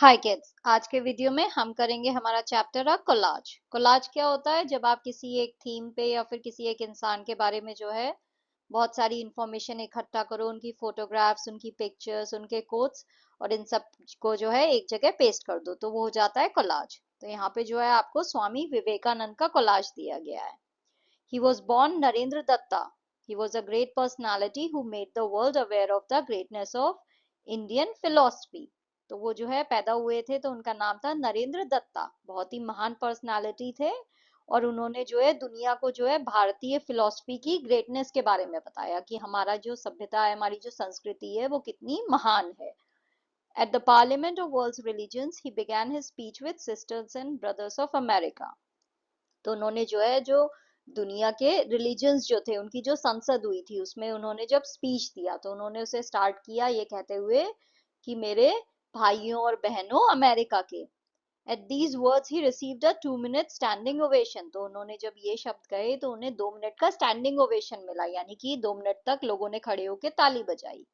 हाय kids, आज के video में हम करेंगे हमारा चैप्टर कोलाज। कोलाज क्या होता है? जब आप किसी एक थीम पे या फिर किसी एक इंसान के बारे में जो है बहुत सारी इंफॉर्मेशन इकट्ठा करो, उनकी फोटोग्राफ्स, उनकी पिक्चर्स, उनके कोट्स और इन सब को जो है एक जगह पेस्ट कर दो तो वो हो जाता है कोलाज। तो यहाँ पे जो है आपको स्वामी विवेकानंद का कोलाज दिया गया है। He was born Narendra Datta. He was a great personality who made the world aware of the greatness of Indian philosophy. तो वो जो है पैदा हुए थे तो उनका नाम था नरेंद्र दत्ता। बहुत ही महान पर्सनालिटी थे और उन्होंने जो है दुनिया को जो है भारतीय फिलोसफी की ग्रेटनेस के बारे में बताया कि हमारा जो सभ्यता है, हमारी जो संस्कृति है वो कितनी महान है। At the Parliament of World's Religions, he began his speech with Sisters and Brothers of America. तो उन्होंने जो है जो दुनिया के रिलीजन्स जो थे उनकी जो संसद हुई थी उसमें उन्होंने जब स्पीच दिया तो उन्होंने उसे स्टार्ट किया ये कहते हुए कि मेरे भाइयों और बहनों अमेरिका के। At these words he received a 2 minute standing ovation. तो उन्होंने जब ये शब्द कहे तो उन्हें 2 मिनट का स्टैंडिंग ओवेशन मिला, यानी कि 2 मिनट तक लोगों ने खड़े होकर ताली बजाई।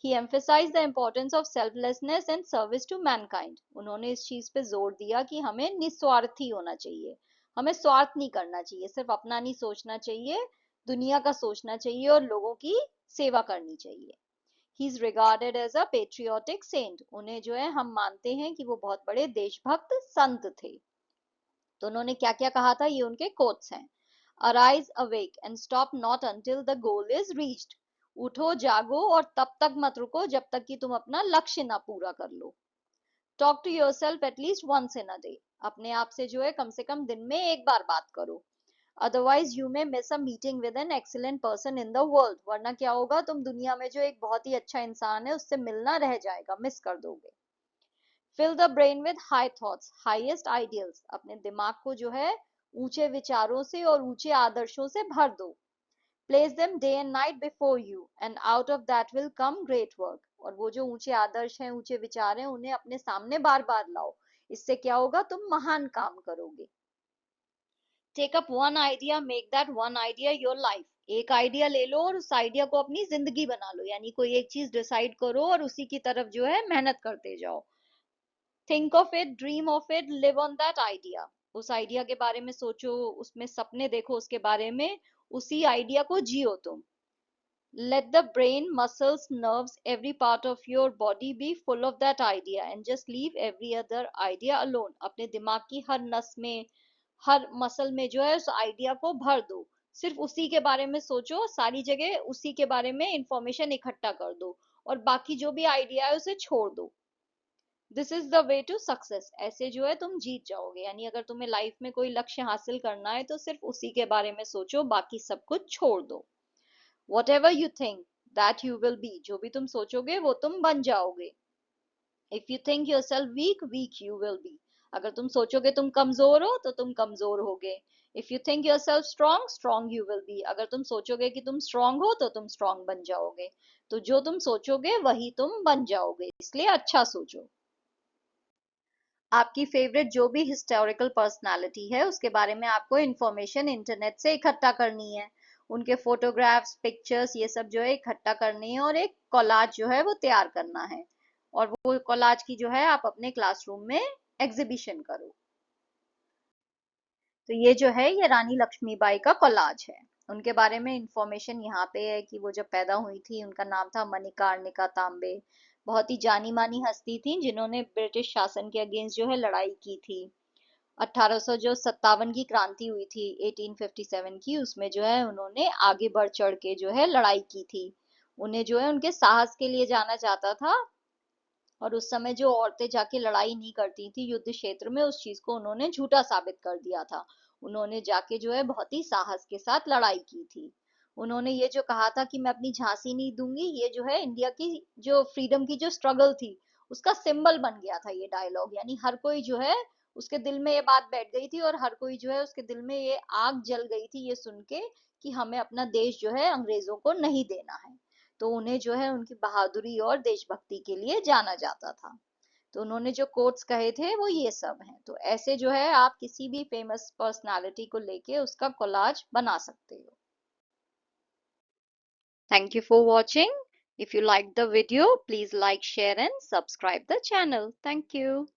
He emphasized the importance of selflessness and service to mankind. उन्होंने इस चीज पे जोर दिया कि हमें निस्वार्थी होना चाहिए, हमें स्वार्थ नहीं करना चाहिए, सिर्फ अपना नहीं सोचना चाहिए, दुनिया का सोचना चाहिए और लोगों की सेवा करनी चाहिए। He is regarded as a patriotic saint. उन्हें जो है हम मानते हैं कि वो बहुत बड़े देशभक्त संत थे। तो उन्होंने क्या क्या कहा था, ये उनके कोट्स हैं। Arise, awake and stop not until the goal is reached. उठो जागो और तब तक मत रुको जब तक कि तुम अपना लक्ष्य ना पूरा कर लो। Talk to yourself at least once in a day. अपने आप से जो है कम से कम दिन में एक बार बात करो। Otherwise you may miss a meeting with an excellent person in the world. वरना क्या होगा, तुम दुनिया में जो एक बहुत ही अच्छा इंसान है उससे मिलना रह जाएगा, मिस कर दोगे। Fill the brain with high thoughts, highest ideals. अपने दिमाग को जो है ऊंचे विचारों से और ऊंचे आदर्शों से भर दो। Place them day and night before you and out of that will come great work. और वो जो ऊंचे आदर्श हैं, ऊंचे विचार हैं, उन्हें अपने सामने बार बार लाओ। इससे क्या होगा, तुम महान काम करोगे। Take up one idea, make that one idea your life. एक आइडिया ले लो और उस आइडिया को अपनी जिंदगी बना लो, यानी कोई एक चीज डिसाइड करो और उसी की तरफ जो है मेहनत करते जाओ। Think of it, dream of it, live on that idea. उस आइडिया के बारे में सोचो, उसमें सपने देखो उसके बारे में, उसी आइडिया को जियो तुम। Let the brain, muscles, nerves, every part of your body be full of that idea and just leave every other idea alone. अपने दिमाग की हर नस में, हर मसल में जो है उस आइडिया को भर दो। सिर्फ उसी के बारे में सोचो, सारी जगह उसी के बारे में इंफॉर्मेशन इकट्ठा कर दो और बाकी जो भी आइडिया है उसे छोड़ दो। This is the way to success. ऐसे जो है तुम जीत जाओगे। यानी अगर तुम्हें लाइफ में कोई लक्ष्य हासिल करना है तो सिर्फ उसी के बारे में सोचो, बाकी सब कुछ छोड़ दो। Whatever you think, that you will be. जो भी तुम सोचोगे वो तुम बन जाओगे। If you think yourself weak, weak you will be. अगर तुम सोचोगे तुम कमजोर हो तो तुम कमजोर होगे। If you think yourself strong, strong you will be. अगर तुम सोचोगे कि तुम strong हो तो तुम strong बन जाओगे। तो जो तुम सोचोगे वही तुम बन जाओगे, इसलिए अच्छा सोचो। आपकी फेवरेट जो भी हिस्टोरिकल पर्सनालिटी है उसके बारे में आपको इंफॉर्मेशन इंटरनेट से इकट्ठा करनी है। उनके फोटोग्राफ्स, पिक्चर्स, ये सब जो है इकट्ठा करनी है और एक कोलाज जो है वो तैयार करना है। और वो कोलाज की जो है आप अपने क्लासरूम में एग्जीबिशन करो। तो ये जो है ये रानी लक्ष्मीबाई का कोलाज है। उनके बारे में इंफॉर्मेशन यहाँ पे है कि वो जब पैदा हुई थी उनका नाम था मणिकर्णिका तांबे। बहुत ही जानी मानी हस्ती थी जिन्होंने ब्रिटिश शासन के अगेंस्ट जो है लड़ाई की थी। 1800 जो 57 की क्रांति हुई थी 1857 की, उसमें जो है उन्होंने आगे बढ़ चढ़ के जो है लड़ाई की थी। उन्हें जो है उनके साहस के लिए जाना जाता था और उस समय जो औरतें जाके लड़ाई नहीं करती थी युद्ध क्षेत्र में, उस चीज को उन्होंने झूठा साबित कर दिया था। उन्होंने जाके जो है बहुत ही साहस के साथ लड़ाई की थी। उन्होंने ये जो कहा था कि मैं अपनी झांसी नहीं दूंगी, ये जो है इंडिया की जो फ्रीडम की जो स्ट्रगल थी उसका सिंबल बन गया था ये डायलॉग। यानी हर कोई जो है उसके दिल में ये बात बैठ गई थी और हर कोई जो है उसके दिल में ये आग जल गई थी ये सुन के कि हमें अपना देश जो है अंग्रेजों को नहीं देना है। तो उन्हें जो है उनकी बहादुरी और देशभक्ति के लिए जाना जाता था। तो उन्होंने जो कोट्स कहे थे वो ये सब हैं। तो ऐसे जो है आप किसी भी फेमस पर्सनालिटी को लेके उसका कोलाज बना सकते हो। Thank you for watching. If you liked the video, please like, share and subscribe the channel. Thank you.